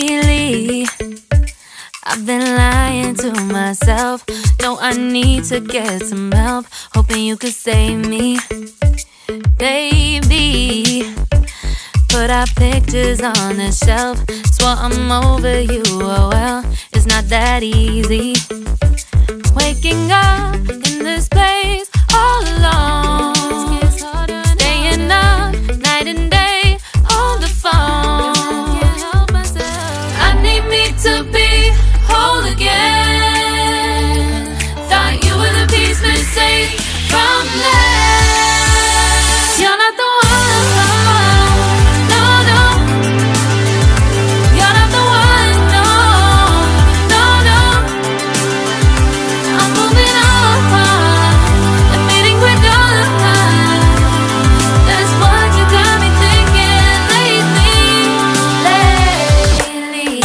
Lately, I've been lying to myself. No, I need to get some help. Hoping you could save me, baby. Put our pictures on the shelf. Swore I'm over you, oh well, it's not that easy. Waking up in this place all alone, staying up night and day on the phone. I need me to be whole again. Thought you were the piece missing from last. You're not the one, no, no. You're not the one, no, no, no. I'm moving on, admitting we're done. That's what you got me thinking lately.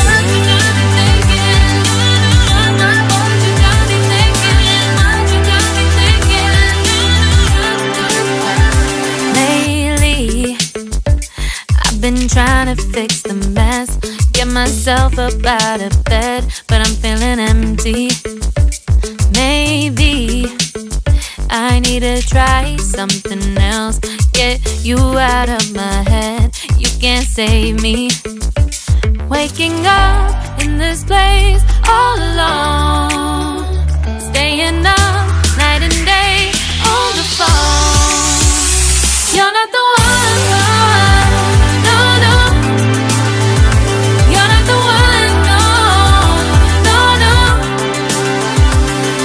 What you got me thinking? What you got me thinking? What you got me thinking? Lately, I've been trying to fix the mess, get myself up out of bed, but I'm feeling empty. Maybe I need to try something else, get you out of my head. You can't save me. Waking up in this place all alone, staying up night and day on the phone. You're not the one, no, no. You're not the one, no, no, no.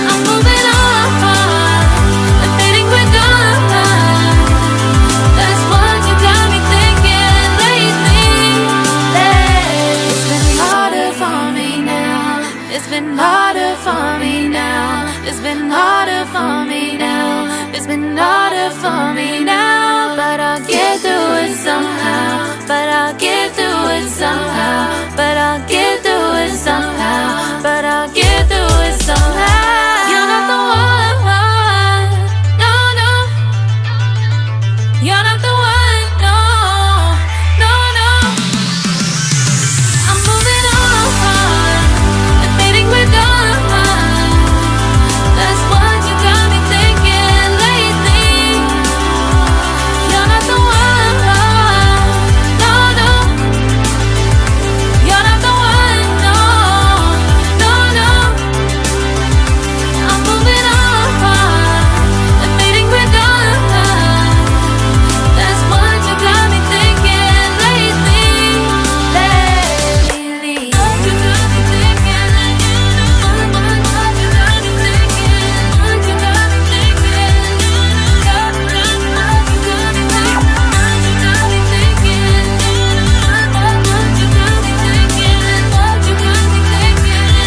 I'm moving on, admitting we're done. That's what you got me thinking lately. It's been harder for me now. It's been harder for me now. It's been harder for me now. It's been harder for me now. But I'll get through it somehow. But I'll get through it somehow. But I'll get through it somehow. But I'll get through it somehow. You're not the one, no, no. You're not the one, no, no, no. I'm moving on, admitting we're done. That's what you got me thinking lately. You're not the one, no, no. You're not the one, no, no, no. I'm moving on, admitting we're done. That's what you got me thinking lately. What you got me thinking? What you got me thinking? What you got me thinking? What you got me thinking? What you got me thinking? What you got me thinking? What you got me thinking?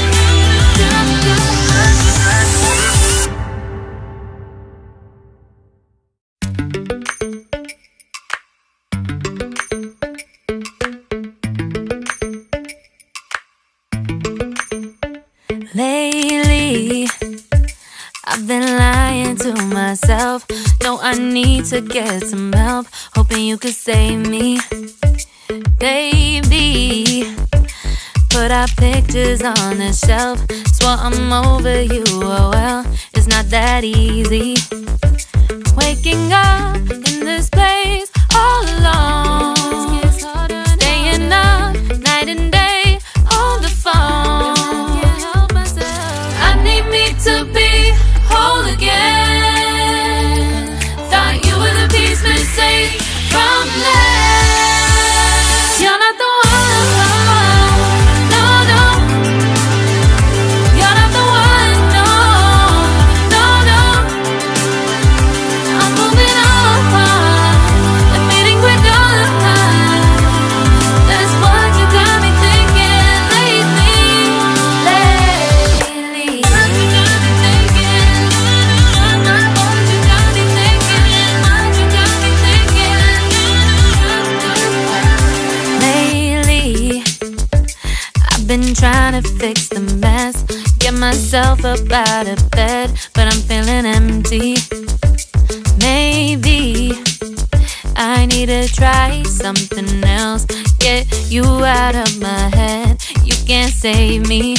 Lately, I've been lying to myself. No, I need to get some help. Hoping you could save me, baby. Put our pictures on the shelf. Swore I'm over you, oh well, it's not that easy. Waking up in this place all alone, staying up night and day on the phone. I need me to be whole again. Thought you were the piece missing from last. You're not the one, no, no. You're not the one, no, no, no. I'm moving on, admitting we're done. That's what you got me thinking lately. What you got me thinking? What you got me thinking? What you got me thinking? Lately, I've been trying to fix the mess, get myself up out of bed, but I'm feeling empty. Maybe I need to try something else, get you out of my head. can't save me.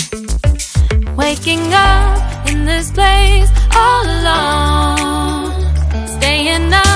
Waking up in this place all alone, staying up